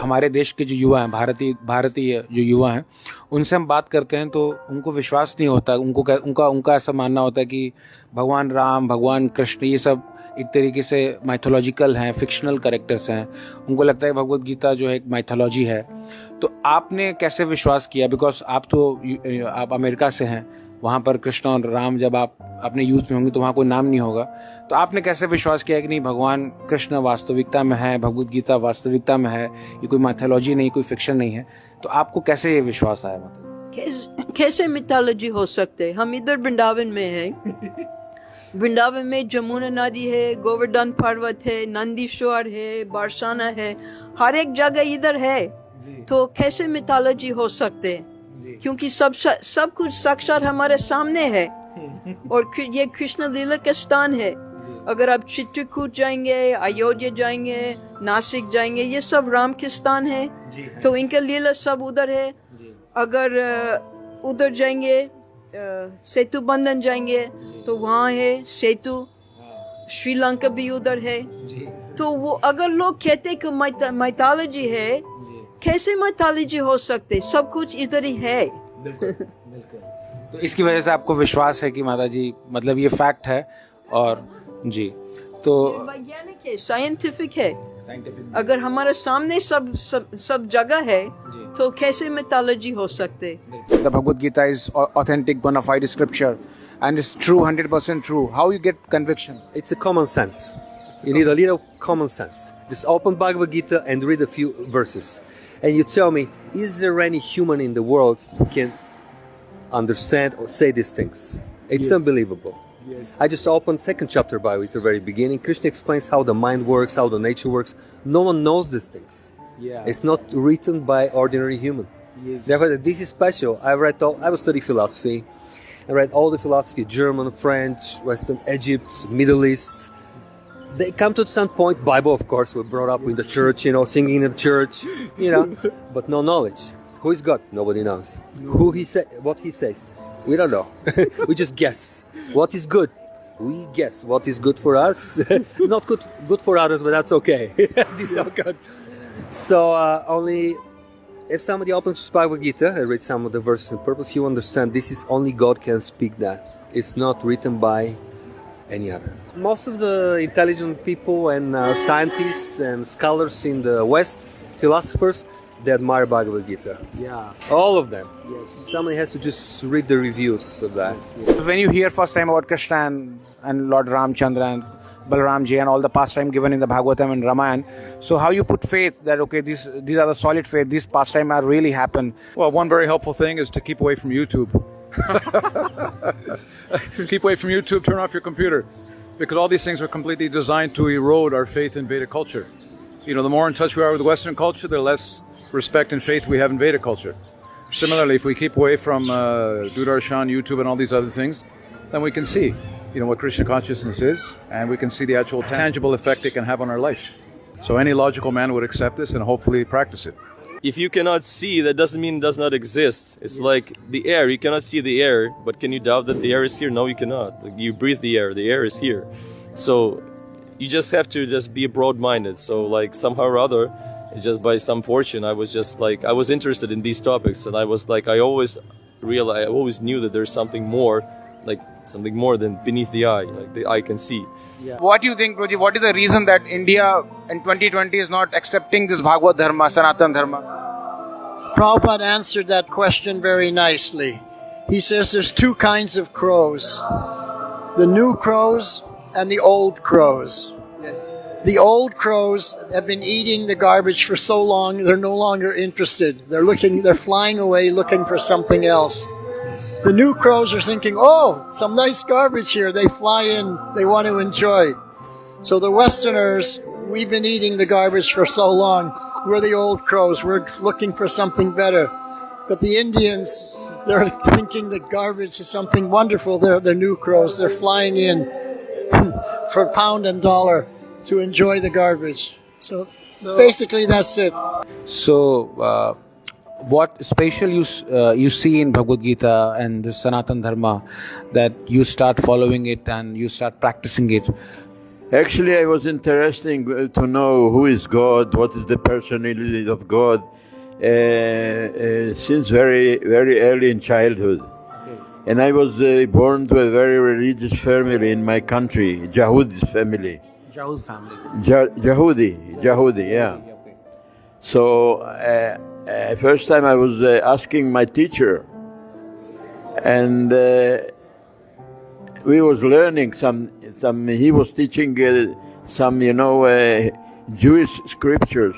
हमारे देश के जो युवा हैं, भारतीय जो युवा हैं, उनसे हम बात करते हैं तो उनको विश्वास नहीं होता। उनका ऐसा मानना होता है कि भगवान राम, भगवान कृष्ण ये सब एक तरीके से माइथोलॉजिकल हैं, फिक्शनल कैरेक्टर्स हैं। उनको लगता है भगवद गीता जो है एक माइथोलॉजी है। तो आपने कैसे विश्वास किया? बिकॉज आप अमेरिका से हैं, वहाँ पर कृष्ण और राम जब आप अपने यूथ में होंगे तो वहाँ कोई नाम नहीं होगा। तो आपने कैसे विश्वास किया कि नहीं, भगवान कृष्ण वास्तविकता में है, भगवद गीता वास्तविकता में है, ये कोई माइथोलॉजी नहीं, कोई फिक्शन नहीं है? तो आपको कैसे ये विश्वास आया? मतलब कैसे मिथोलॉजी हो सकते? हम इधर वृंदावन में हैं। वृंदावन में जमुना नदी है, गोवर्धन पर्वत है, नंदीश्वर है, बरसाना है, हर एक जगह इधर है। तो कैसे मिथोलॉजी हो सकते? क्योंकि सब कुछ साक्षात हमारे सामने है। और ये कृष्ण लीला का स्थान है। अगर आप चित्रकूट जाएंगे, अयोध्या जाएंगे, नासिक जाएंगे, ये सब राम के स्थान है। तो इनका लीला सब उधर है। अगर उधर जाएंगे, सेतु बंधन जाएंगे तो वहाँ है सेतु। श्रीलंका भी उधर है। तो वो अगर लोग कहते कि माइथोलॉजी है, कैसे माइथोलॉजी हो सकते? सब कुछ इधर ही है। तो इसकी वजह से आपको विश्वास है कि माता जी, मतलब ये फैक्ट है। और जी, तो वैज्ञानिक है, साइंटिफिक है। अगर हमारे सामने सब जगह है तो कैसे मिथोलॉजी हो सकते? The Bhagavad Gita is authentic, bona fide scripture, and it's true, 100% true. How you get conviction? It's a common sense. You need a little common sense. Just open Bhagavad Gita and read a few verses. And you tell me, is there any human in the world who can understand or say these things? It's unbelievable. Yes. I just opened second chapter Bible at the very beginning. Krishna explains how the mind works, how the nature works. No one knows these things. Yeah. It's not written by ordinary human. Yes. Therefore, this is special. I was studying philosophy. I read all the philosophy, German, French, Western, Egypt, Middle East. They come to some point, Bible, of course, we're brought up in the church, singing in the church, but no knowledge. Who is God? Nobody knows. What he says? We don't know. We just guess. What is good? We guess. What is good for us? Not good for others, but that's okay. This is all good. So only if somebody opens Bhagavad Gita and reads some of the verses on purpose, you understand this is only God can speak that. It's not written by any other. Most of the intelligent people and scientists and scholars in the West, philosophers, they admire Bhagavad Gita. Yeah. All of them. Yes. Somebody has to just read the reviews of that. When you hear first time about Krishna and Lord Ramchandra and Balaramji and all the pastime given in the Bhagavatam and Ramayana, so how you put faith that okay, these are the solid faith, these pastime are really happen? Well, one very helpful thing is to keep away from YouTube. Keep away from YouTube, turn off your computer, because all these things are completely designed to erode our faith in Vedic culture. The more in touch we are with Western culture, the less respect and faith we have in Vedic culture. Similarly, if we keep away from Doordarshan, YouTube, and all these other things, then we can see, what Krishna consciousness is, and we can see the actual tangible effect it can have on our life. So any logical man would accept this and hopefully practice it. If you cannot see, that doesn't mean it does not exist. It's like the air. You cannot see the air, but can you doubt that the air is here? No, you cannot. Like, you breathe the air is here. So you just have to just be broad-minded. So like somehow or other, just by some fortune, I was interested in these topics, and I always knew that there's something more than beneath the eye, like the eye can see. Yeah. What do you think, Prabhuji? What is the reason that India in 2020 is not accepting this Bhagavad Dharma, Sanatan Dharma? Prabhupada answered that question very nicely. He says there's two kinds of crows. The new crows and the old crows. Yes. The old crows have been eating the garbage for so long, they're no longer interested. They're flying away looking for something else. The new crows are thinking, oh, some nice garbage here. They fly in, they want to enjoy. So the Westerners, we've been eating the garbage for so long. We're the old crows. We're looking for something better. But the Indians, they're thinking that garbage is something wonderful. They're new crows. They're flying in for pound and dollar to enjoy the garbage. So basically that's it. So what special you see in Bhagavad Gita and the Sanatan Dharma that you start following it and you start practicing it? Actually, I was interested to know who is God, what is the personality of God, since very, very early in childhood. And I was born to a very religious family in my country, Yahudi family. Jahuz family. Yahudi, yeah. So, first time I was asking my teacher, and we was learning some. He was teaching some, Jewish scriptures.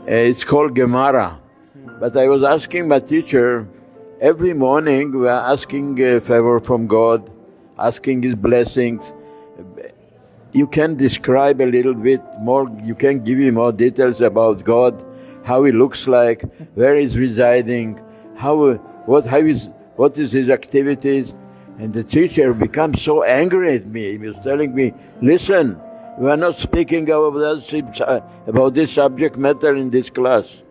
It's called Gemara. But I was asking my teacher every morning. We are asking a favor from God, asking His blessings. You can describe a little bit more. You can give me more details about God, how He looks like, where He's residing, what is His activities. And the teacher becomes so angry at me. He was telling me, listen, we are not speaking about this subject matter in this class.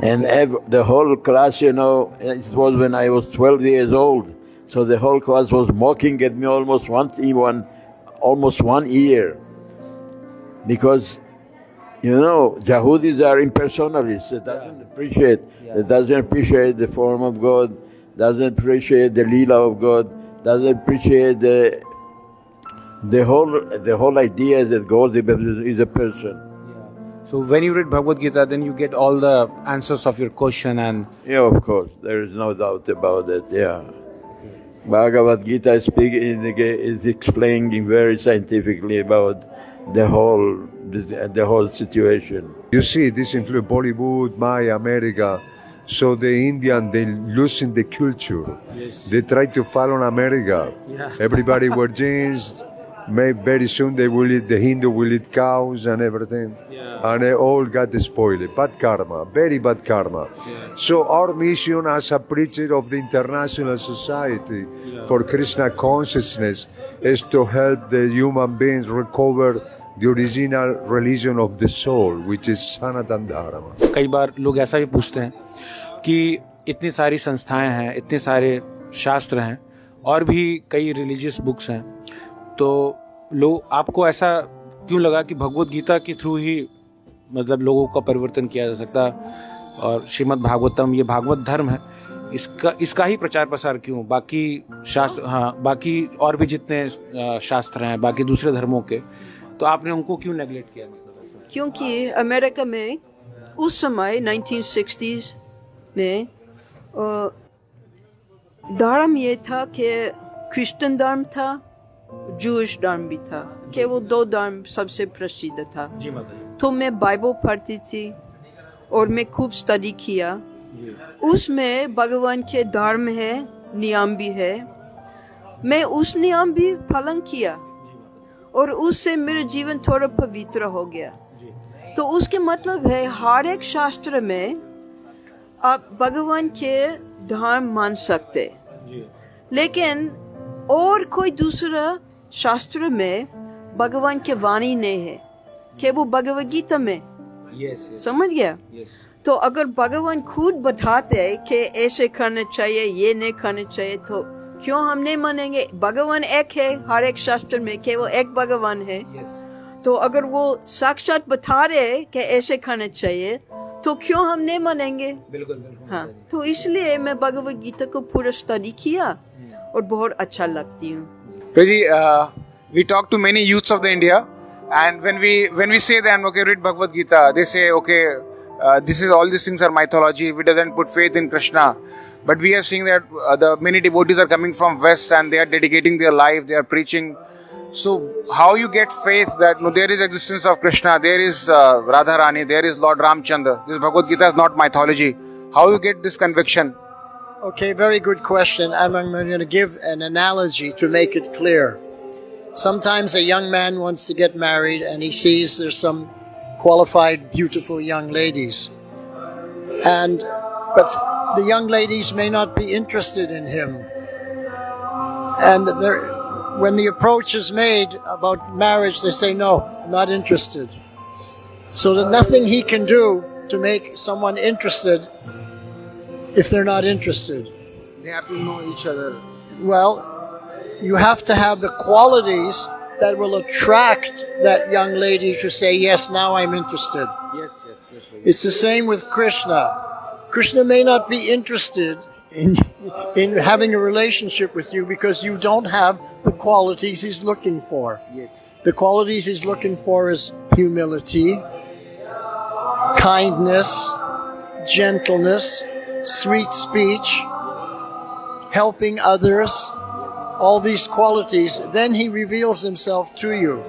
And the whole class, it was when I was 12 years old. So the whole class was mocking at me almost one year. Because, Yahudis are impersonalists. They doesn't appreciate the form of God, doesn't appreciate the Leela of God, doesn't appreciate the whole idea that God is a person. So when you read Bhagavad Gita, then you get all the answers of your question and... Yeah, of course. There is no doubt about it, yeah. Bhagavad Gita is explaining very scientifically about the whole situation. You see, this influence Bollywood, Maya, America. So the Indian, they losing the culture. Yes. They try to follow America. Yeah. Everybody wear jeans. Maybe very soon the Hindu will eat cows and everything. Yeah. And they all got spoiled. Bad karma, very bad karma. Yeah. So our mission as a preacher of the International Society for Krishna Consciousness is to help the human beings recover the original religion of the soul, which is Sanatan Dharma. कई बार लोग ऐसा भी पूछते हैं कि इतनी सारी संस्थाएं हैं, इतने सारे शास्त्र हैं और भी कई रिलीजियस बुक्स हैं, तो लोग आपको ऐसा क्यों लगा कि भगवत गीता के थ्रू ही मतलब लोगों का परिवर्तन किया जा सकता, और श्रीमद् भागवतम ये भागवत धर्म है, इसका ही प्रचार प्रसार क्यों? बाकी शास्त्र, बाकी और भी जितने शास्त्र हैं बाकी दूसरे धर्मों के, तो आपने उनको क्यों नेगलेक्ट किया? क्योंकि अमेरिका में उस समय 1960s में धर्म ये था कि क्रिश्चियन धर्म था, जूश धर्म भी था, कि वो दो धर्म सबसे प्रसिद्ध था। जी माता। तो मैं बाइबल पढ़ती थी और मैं खूब स्टडी किया। उसमें भगवान के धर्म है, नियम भी है, मैं उस नियम भी पालन किया और उससे मेरा जीवन थोड़ा पवित्र हो गया। तो उसके मतलब है हर एक शास्त्र में आप भगवान के धर्म मान सकते, लेकिन और कोई दूसरा शास्त्र में भगवान के वाणी नहीं है कि वो भगवद गीता में। समझ गया? तो अगर भगवान खुद बताते कि ऐसे करना चाहिए, ये नहीं करना चाहिए, तो क्यों हम नहीं मानेंगे? भगवान एक है हर एक शास्त्र में, कि वो एक भगवान है। तो अगर वो साक्षात बता रहे कि ऐसे करना चाहिए, तो क्यों हम नहीं मानेंगे? बिल्कुल। हाँ, तो इसलिए मैं भगवद गीता को पूरा स्टडी किया और बहुत अच्छा लगती हूँ। We talk to many youths of the India, and when we say them, okay, read Bhagavad Gita, they say, okay, all these things are mythology. We doesn't put faith in Krishna. But we are seeing that the many devotees are coming from West and they are dedicating their life, they are preaching. So how you get faith that there is existence of Krishna, there is Radharani, there is Lord Ramchandra. This Bhagavad Gita is not mythology. How you get this conviction? Okay, very good question. I'm going to give an analogy to make it clear. Sometimes a young man wants to get married and he sees there's some qualified, beautiful young ladies. But the young ladies may not be interested in him. And when the approach is made about marriage, they say, no, I'm not interested. So there's nothing he can do to make someone interested if they're not interested. They have to know each other. Well, you have to have the qualities that will attract that young lady to say, yes, now I'm interested. Yes. It's the same with Krishna. Krishna may not be interested in having a relationship with you because you don't have the qualities he's looking for. Yes. The qualities he's looking for is humility, kindness, gentleness, sweet speech, helping others, all these qualities. Then he reveals himself to you.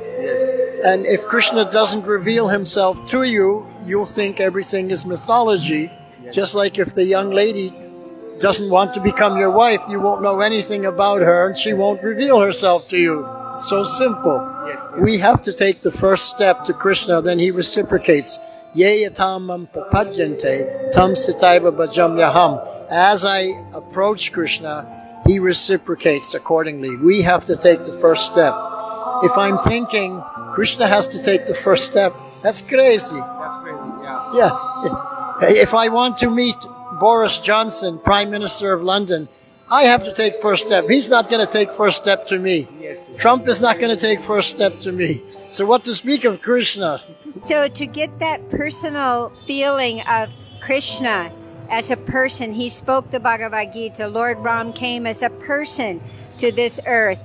And if Krishna doesn't reveal himself to you, you'll think everything is mythology. Just like if the young lady doesn't want to become your wife, you won't know anything about her and she won't reveal herself to you. It's so simple. We have to take the first step to Krishna, then he reciprocates. Ye yatamam papadyante tam sitaiva bhajamyaham. As I approach Krishna, he reciprocates accordingly. We have to take the first step. If I'm thinking Krishna has to take the first step, that's crazy. That's crazy. Yeah. Yeah. If I want to meet Boris Johnson, Prime Minister of London, I have to take first step. He's not going to take first step to me. Trump is not going to take first step to me. So what to speak of Krishna? So to get that personal feeling of Krishna as a person, he spoke the Bhagavad Gita. Lord Ram came as a person to this earth.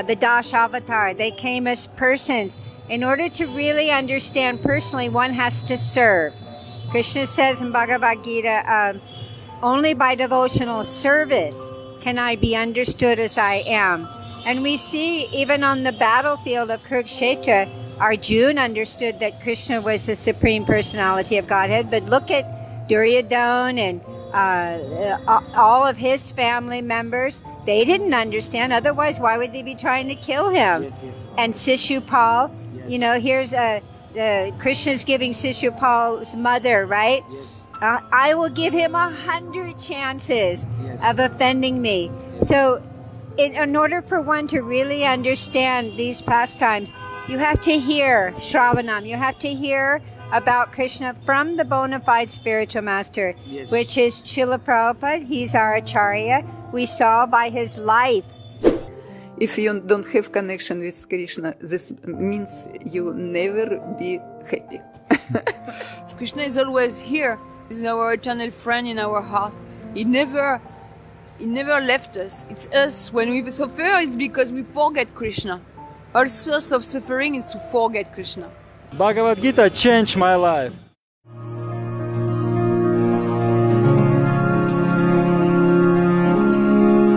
The Dash Avatar, they came as persons. In order to really understand personally, one has to serve. Krishna says in Bhagavad Gita, only by devotional service can I be understood as I am. And we see even on the battlefield of Kurukshetra, Arjuna understood that Krishna was the Supreme Personality of Godhead. But look at Duryodhana and all of his family members. They didn't understand. Otherwise, why would they be trying to kill him? And Shishupal, you know, here's Krishna's giving Shishupal's mother, right? I will give him 100 chances of offending me. So in order for one to really understand these pastimes, you have to hear Shravanam. You have to hear about Krishna from the bona fide spiritual master, which is Srila Prabhupada. He's our Acharya. We saw by his life. If you don't have connection with Krishna, this means you never be happy. Krishna is always here. He's our eternal friend in our heart. He never left us. It's us. When we suffer, it's because we forget Krishna. Our source of suffering is to forget Krishna. Bhagavad Gita changed my life.